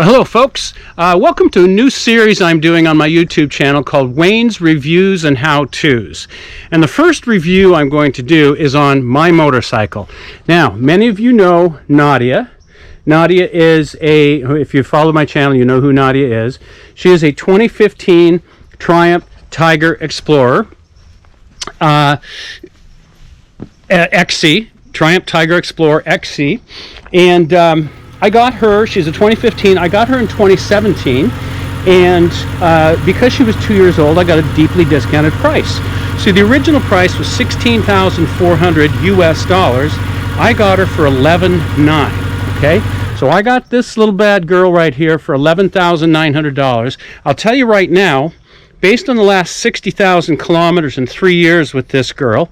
Hello folks, welcome to a new series I'm doing on my YouTube channel called Wayne's Reviews and How-Tos. And the first review I'm going to do is on my motorcycle. Now, many of you know Nadia. Nadia is if you follow my channel, you know who Nadia is. She is a 2015 Triumph Tiger Explorer XC, Triumph Tiger Explorer XC. And I got her, she's a 2015, I got her in 2017, and because she was 2 years old, I got a deeply discounted price. So the original price was $16,400 US dollars. I got her for $11,900, okay? So I got this little bad girl right here for $11,900. I'll tell you right now, based on the last 60,000 kilometers in 3 years with this girl,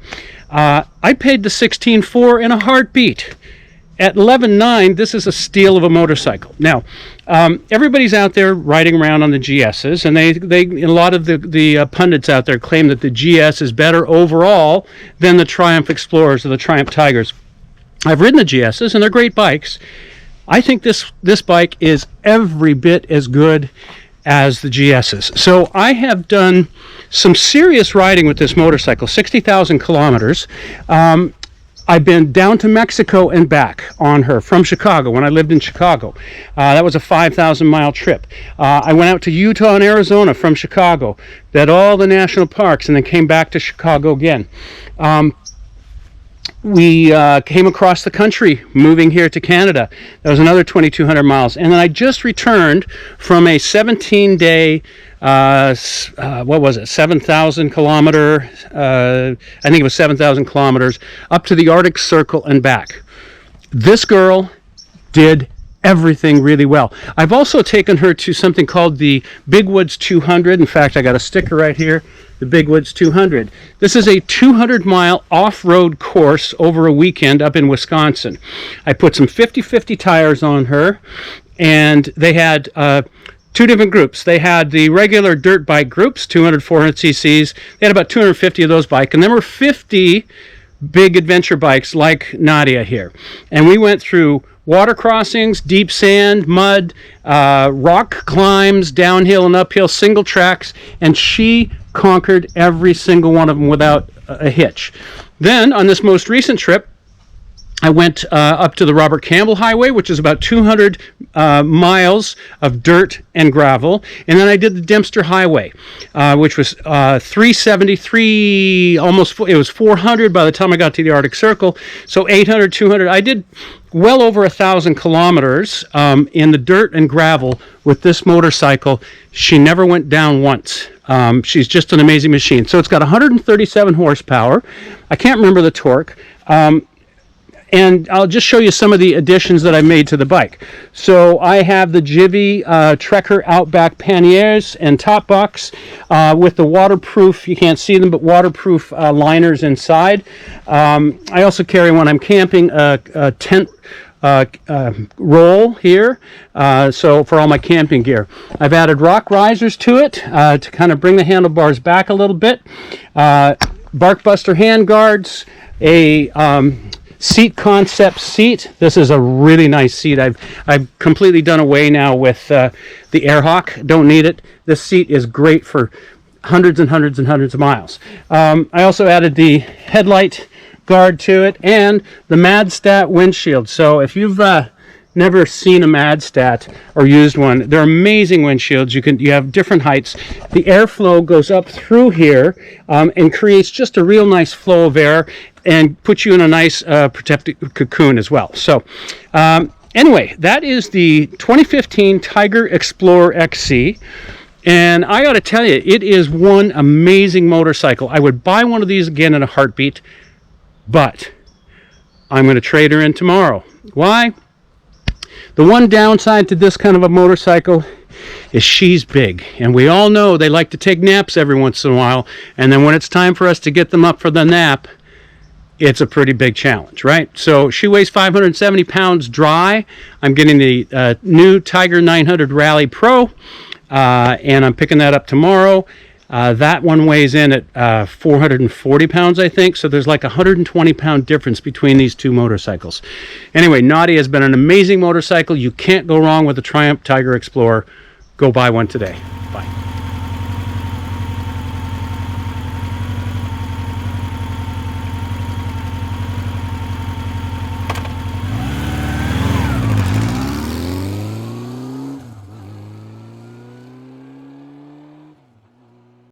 I paid the $16,400 in a heartbeat. At $11,900, this is a steal of a motorcycle. Now, everybody's out there riding around on the GSs, and a lot of the pundits out there claim that the GS is better overall than the Triumph Explorers or the Triumph Tigers. I've ridden the GSs, and they're great bikes. I think this bike is every bit as good as the GSs. So I have done some serious riding with this motorcycle, 60,000 kilometers. I've been down to Mexico and back on her from Chicago when I lived in Chicago. That was a 5,000 mile trip. I went out to Utah and Arizona from Chicago, did all the national parks, and then came back to Chicago again. We came across the country moving here to Canada. That was another 2,200 miles. And then I just returned from a 17-day, 7,000 kilometer, I think it was 7,000 kilometers, up to the Arctic Circle and back. This girl did everything really well. I've also taken her to something called the Big Woods 200. In fact, I got a sticker right here, the Big Woods 200. This is a 200-mile off-road course over a weekend up in Wisconsin. I put some 50/50 tires on her, and they had two different groups. They had the regular dirt bike groups, 200, 400 cc's. They had about 250 of those bikes, and there were 50 big adventure bikes like Nadia here. And we went through water crossings, deep sand, mud, rock climbs, downhill and uphill, single tracks, and she conquered every single one of them without a hitch. Then, on this most recent trip, I went up to the Robert Campbell Highway, which is about 200 miles of dirt and gravel. And then I did the Dempster Highway, which was 373, almost, it was 400 by the time I got to the Arctic Circle. So 800, 200. I did well over 1,000 kilometers in the dirt and gravel with this motorcycle. She never went down once. She's just an amazing machine. So it's got 137 horsepower. I can't remember the torque. And I'll just show you some of the additions that I made to the bike. So I have the Jivy Trekker Outback panniers and top box with the waterproof, you can't see them, but waterproof liners inside. I also carry, when I'm camping, a tent roll here, so for all my camping gear. I've added rock risers to it to kind of bring the handlebars back a little bit. Barkbuster hand guards, a seat concept seat. This is a really nice seat. I've completely done away now with the Airhawk. Don't need it. This seat is great for hundreds and hundreds and hundreds of miles. I also added the headlight guard to it and the MadStat windshield. So if you've never seen a MadStat or used one, they're amazing windshields. You have different heights. The airflow goes up through here and creates just a real nice flow of air and puts you in a nice protective cocoon as well. So anyway, that is the 2015 Tiger Explorer XC. And I got to tell you, it is one amazing motorcycle. I would buy one of these again in a heartbeat, but I'm going to trade her in tomorrow. Why? The one downside to this kind of a motorcycle is she's big. And we all know they like to take naps every once in a while. And then when it's time for us to get them up for the nap, it's a pretty big challenge, right? So she weighs 570 pounds dry. I'm getting the new Tiger 900 Rally Pro, and I'm picking that up tomorrow. That one weighs in at 440 pounds, I think. So there's like a 120-pound difference between these two motorcycles. Anyway, Naughty has been an amazing motorcycle. You can't go wrong with the Triumph Tiger Explorer. Go buy one today.